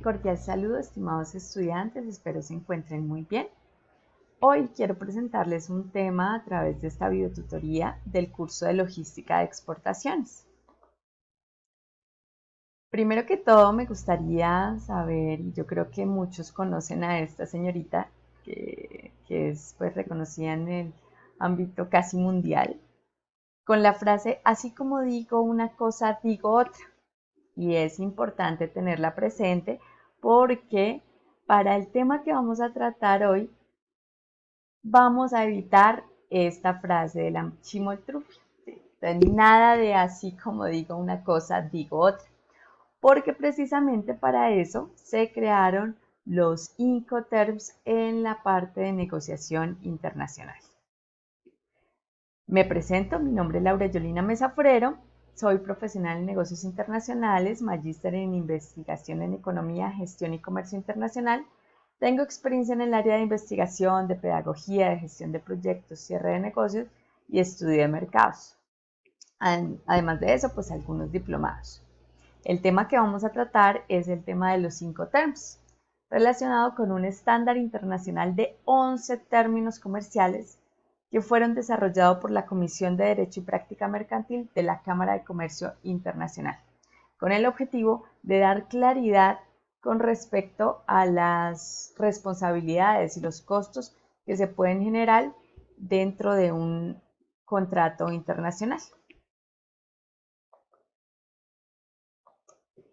Cordial saludo, estimados estudiantes, espero se encuentren muy bien. Hoy quiero presentarles un tema a través de esta videotutoría del curso de Logística de Exportaciones. Primero que todo, me gustaría saber, y yo creo que muchos conocen a esta señorita, que es pues reconocida en el ámbito casi mundial, con la frase, así como digo una cosa, digo otra. Y es importante tenerla presente porque para el tema que vamos a tratar hoy, vamos a evitar esta frase de la chimoltrufia. ¿Sí? Entonces, nada de así como digo una cosa, digo otra. Porque precisamente para eso se crearon los Incoterms en la parte de negociación internacional. Me presento, mi nombre es Laura Yolina Mesa Forero, soy profesional en negocios internacionales, magíster en investigación en economía, gestión y comercio internacional. Tengo experiencia en el área de investigación, de pedagogía, de gestión de proyectos, cierre de negocios y estudio de mercados. Además de eso, pues algunos diplomados. El tema que vamos a tratar es el tema de los Incoterms, relacionado con un estándar internacional de 11 términos comerciales que fueron desarrollados por la Comisión de Derecho y Práctica Mercantil de la Cámara de Comercio Internacional, con el objetivo de dar claridad con respecto a las responsabilidades y los costos que se pueden generar dentro de un contrato internacional.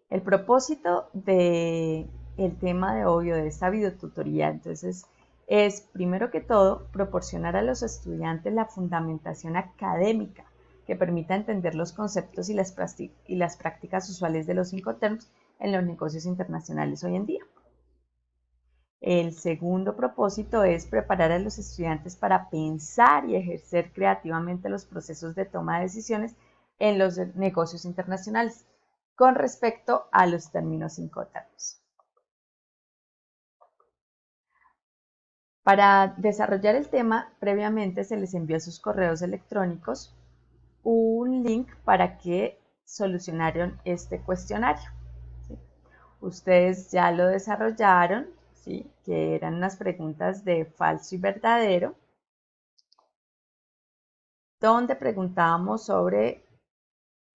El propósito del tema de hoy de esta videotutoría, entonces, es primero que todo proporcionar a los estudiantes la fundamentación académica que permita entender los conceptos y las prácticas usuales de los Incoterms en los negocios internacionales hoy en día. El segundo propósito es preparar a los estudiantes para pensar y ejercer creativamente los procesos de toma de decisiones en los negocios internacionales con respecto a los términos Incoterms. Para desarrollar el tema, previamente se les envió a sus correos electrónicos un link para que solucionaran este cuestionario. ¿Sí? Ustedes ya lo desarrollaron, ¿sí? Que eran unas preguntas de falso y verdadero, donde preguntábamos sobre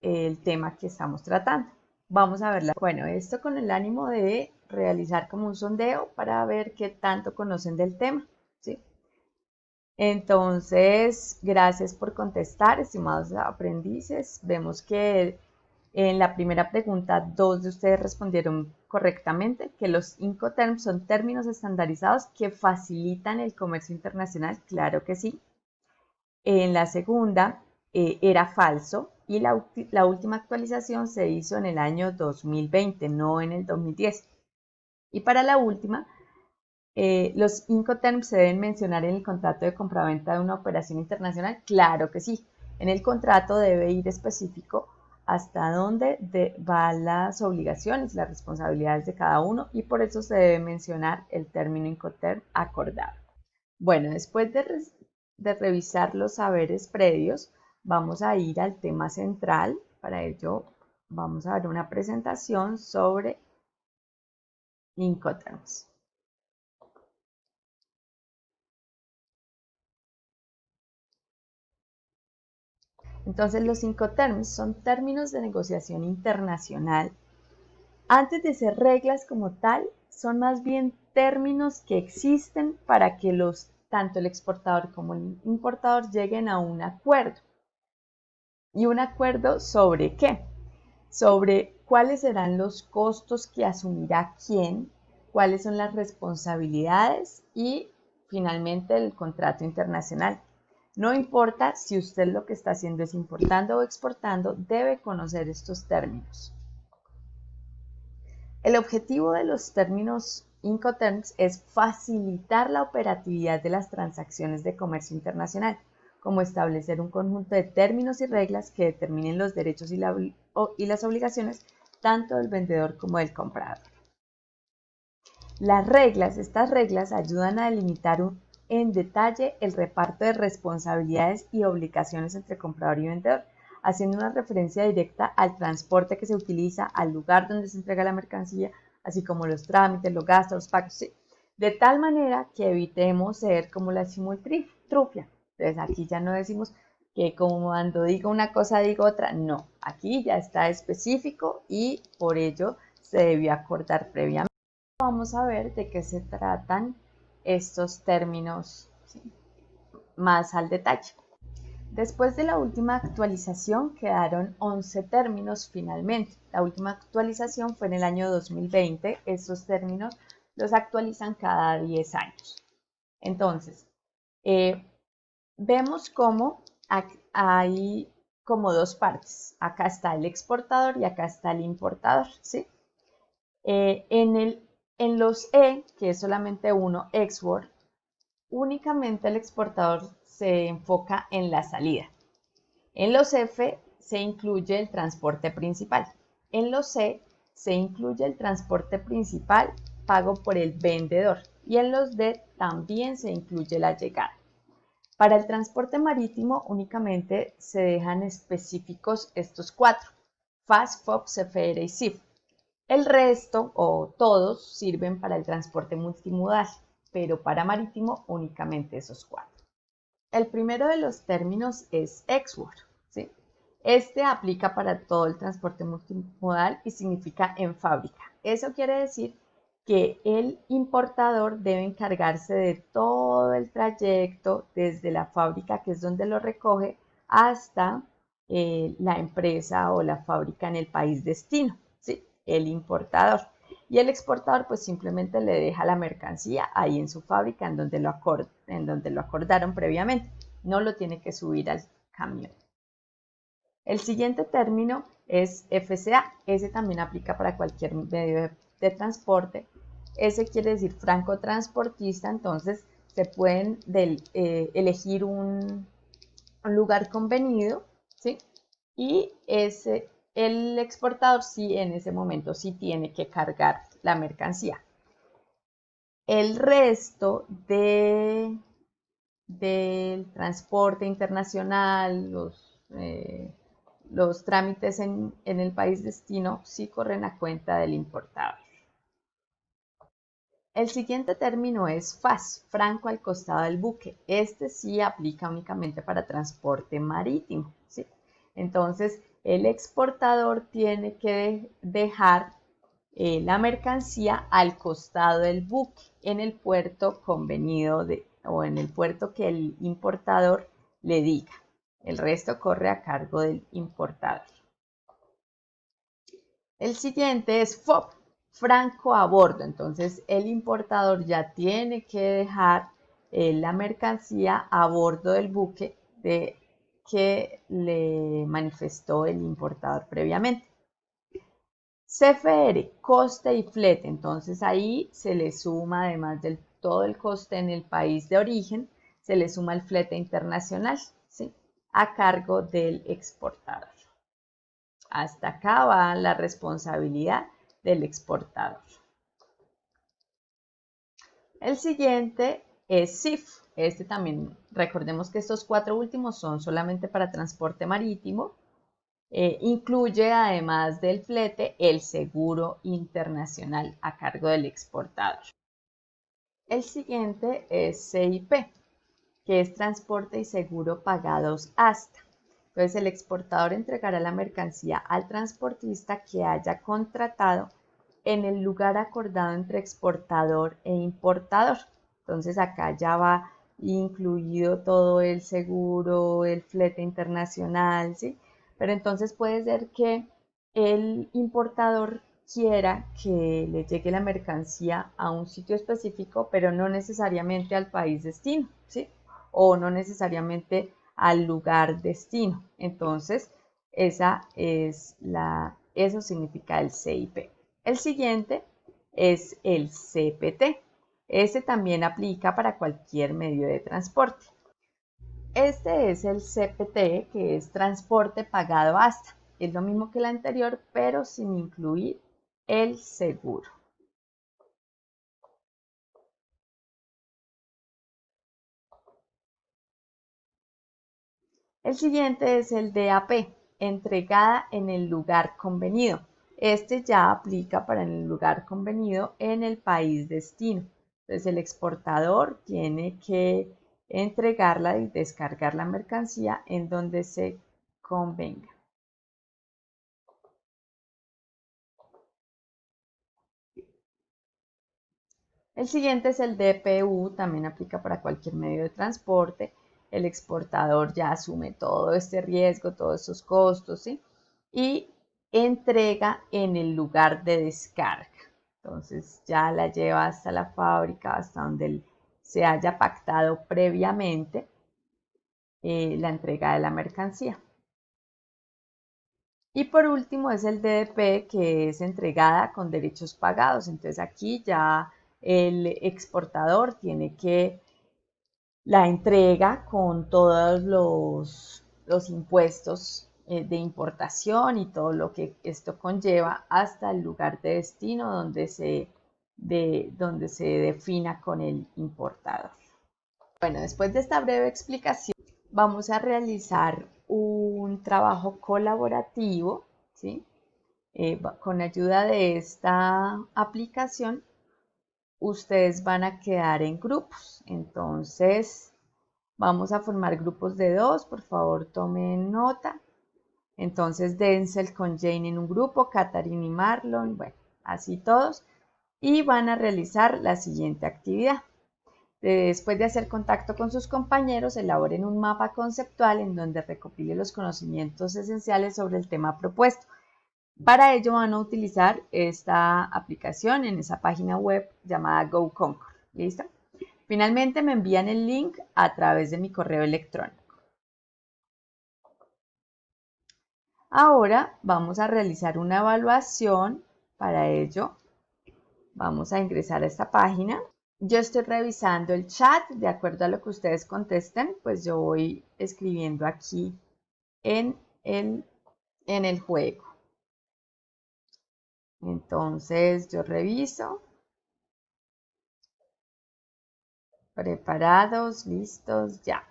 el tema que estamos tratando. Vamos a verla. Bueno, esto con el ánimo de realizar como un sondeo para ver qué tanto conocen del tema, ¿sí? Entonces, gracias por contestar, estimados aprendices. Vemos que en la primera pregunta, 2 de ustedes respondieron correctamente, que los Incoterms son términos estandarizados que facilitan el comercio internacional. Claro que sí. En la segunda, era falso y la última actualización se hizo en el año 2020, no en el 2010. Y para la última, ¿los Incoterms se deben mencionar en el contrato de compraventa de una operación internacional? Claro que sí. En el contrato debe ir específico hasta dónde van las obligaciones, las responsabilidades de cada uno y por eso se debe mencionar el término Incoterm acordado. Bueno, después de revisar los saberes previos, vamos a ir al tema central. Para ello, vamos a ver una presentación sobre Incoterms. Entonces, los Incoterms son términos de negociación internacional. Antes de ser reglas como tal, son más bien términos que existen para que tanto el exportador como el importador lleguen a un acuerdo. ¿Y un acuerdo sobre qué? Sobre cuáles serán los costos que asumirá quién, cuáles son las responsabilidades y finalmente el contrato internacional. No importa si usted lo que está haciendo es importando o exportando, debe conocer estos términos. El objetivo de los términos Incoterms es facilitar la operatividad de las transacciones de comercio internacional, como establecer un conjunto de términos y reglas que determinen los derechos y las obligaciones tanto del vendedor como del comprador. Estas reglas ayudan a delimitar en detalle el reparto de responsabilidades y obligaciones entre comprador y vendedor, haciendo una referencia directa al transporte que se utiliza, al lugar donde se entrega la mercancía, así como los trámites, los gastos, los pagos, ¿sí? De tal manera que evitemos ser como la simultrufia. Entonces aquí ya no decimos que como cuando digo una cosa digo otra, no, aquí ya está específico y por ello se debió acordar previamente. Vamos a ver de qué se tratan estos términos, ¿sí?, más al detalle. Después de la última actualización quedaron 11 términos finalmente. La última actualización fue en el año 2020. Estos términos los actualizan cada 10 años. Entonces, vemos cómo hay como dos partes. Acá está el exportador y acá está el importador, ¿sí? En los E, que es solamente uno, export, únicamente el exportador se enfoca en la salida. En los F se incluye el transporte principal. En los C se incluye el transporte principal pago por el vendedor. Y en los D también se incluye la llegada. Para el transporte marítimo únicamente se dejan específicos estos cuatro: FAS, FOB, CFR y CIF. El resto o todos sirven para el transporte multimodal, pero para marítimo únicamente esos cuatro. El primero de los términos es export, ¿sí? Este aplica para todo el transporte multimodal y significa en fábrica. Eso quiere decir que el importador debe encargarse de todo el trayecto desde la fábrica, que es donde lo recoge, hasta la empresa o la fábrica en el país destino, ¿sí? El importador. Y el exportador pues simplemente le deja la mercancía ahí en su fábrica en donde lo acordaron previamente. No lo tiene que subir al camión. El siguiente término es FCA. Ese también aplica para cualquier medio de transporte. Ese quiere decir franco transportista. Entonces se pueden elegir un lugar convenido, ¿sí? Y el exportador sí, en ese momento sí tiene que cargar la mercancía. El resto del transporte internacional, los trámites en el país destino sí corren a cuenta del importador. El siguiente término es FAS, franco al costado del buque. Este sí aplica únicamente para transporte marítimo, ¿sí? Entonces, el exportador tiene que dejar la mercancía al costado del buque en el puerto convenido o en el puerto que el importador le diga. El resto corre a cargo del importador. El siguiente es FOB, franco a bordo. Entonces el importador ya tiene que dejar la mercancía a bordo del buque que le manifestó el importador previamente. CFR, coste y flete. Entonces ahí se le suma, además de todo el coste en el país de origen, se le suma el flete internacional, ¿sí?, a cargo del exportador. Hasta acá va la responsabilidad del exportador. El siguiente es CIF. Este también, recordemos que estos cuatro últimos son solamente para transporte marítimo. Incluye, además del flete, el seguro internacional a cargo del exportador. El siguiente es CIP, que es transporte y seguro pagados hasta. Entonces, el exportador entregará la mercancía al transportista que haya contratado en el lugar acordado entre exportador e importador. Entonces, acá ya va incluido todo el seguro, el flete internacional, ¿sí? Pero entonces puede ser que el importador quiera que le llegue la mercancía a un sitio específico, pero no necesariamente al país destino, ¿sí? O no necesariamente al lugar destino. Entonces, eso significa el CIP. El siguiente es el CPT. Este también aplica para cualquier medio de transporte. Este es el CPT, que es transporte pagado hasta. Es lo mismo que el anterior, pero sin incluir el seguro. El siguiente es el DAP, entregada en el lugar convenido. Este ya aplica para el lugar convenido en el país destino. Entonces el exportador tiene que entregarla y descargar la mercancía en donde se convenga. El siguiente es el DPU, también aplica para cualquier medio de transporte. El exportador ya asume todo este riesgo, todos esos costos, ¿sí? Y entrega en el lugar de descarga. Entonces ya la lleva hasta la fábrica, hasta donde se haya pactado previamente la entrega de la mercancía. Y por último es el DDP, que es entregada con derechos pagados. Entonces aquí ya el exportador tiene que la entrega con todos los impuestos de importación y todo lo que esto conlleva hasta el lugar de destino donde donde se defina con el importador. Bueno, después de esta breve explicación, vamos a realizar un trabajo colaborativo, ¿sí? Con ayuda de esta aplicación, ustedes van a quedar en grupos. Entonces, vamos a formar grupos de 2. Por favor, tomen nota. Entonces, Denzel con Jane en un grupo, Katharine y Marlon, bueno, así todos. Y van a realizar la siguiente actividad. Después de hacer contacto con sus compañeros, elaboren un mapa conceptual en donde recopile los conocimientos esenciales sobre el tema propuesto. Para ello van a utilizar esta aplicación en esa página web llamada GoConquer. ¿Listo? Finalmente me envían el link a través de mi correo electrónico. Ahora vamos a realizar una evaluación. Para ello vamos a ingresar a esta página. Yo estoy revisando el chat, de acuerdo a lo que ustedes contesten, pues yo voy escribiendo aquí en el juego. Entonces yo reviso. Preparados, listos, ya.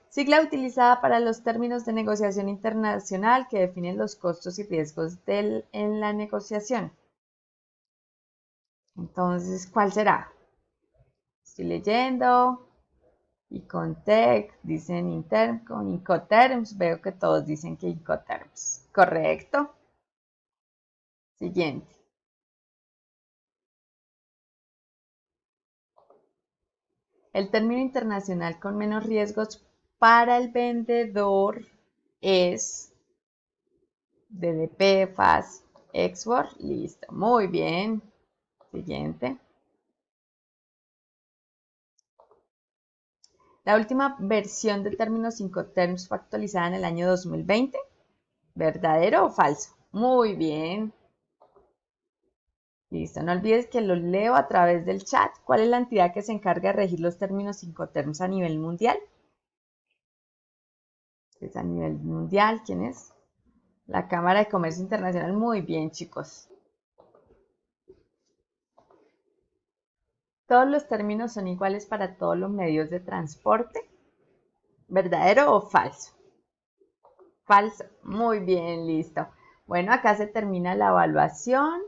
Sigla utilizada para los términos de negociación internacional que definen los costos y riesgos en la negociación. Entonces, ¿cuál será? Estoy leyendo. Incoterms, dicen con Incoterms, veo que todos dicen que Incoterms. ¿Correcto? Siguiente. El término internacional con menos riesgos para el vendedor es DDP, FAS, Export. Listo, muy bien. Siguiente. La última versión de términos Incoterms fue actualizada en el año 2020. ¿Verdadero o falso? Muy bien. Listo, no olvides que lo leo a través del chat. ¿Cuál es la entidad que se encarga de regir los términos Incoterms a nivel mundial? Es a nivel mundial, ¿quién es? La Cámara de Comercio Internacional. Muy bien, chicos. Todos los términos son iguales para todos los medios de transporte. ¿Verdadero o falso? Falso. Muy bien, listo. Bueno, acá se termina la evaluación.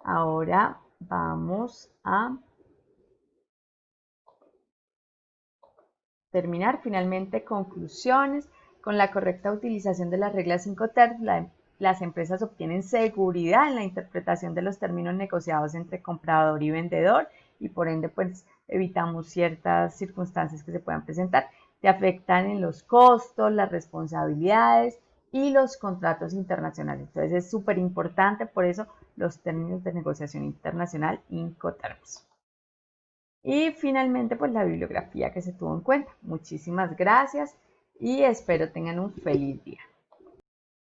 Ahora vamos a terminar. Finalmente, conclusiones. Con la correcta utilización de las reglas Incoterms, las empresas obtienen seguridad en la interpretación de los términos negociados entre comprador y vendedor y por ende pues evitamos ciertas circunstancias que se puedan presentar que afectan en los costos, las responsabilidades y los contratos internacionales. Entonces es súper importante por eso los términos de negociación internacional Incoterms. Y finalmente, pues la bibliografía que se tuvo en cuenta. Muchísimas gracias y espero tengan un feliz día.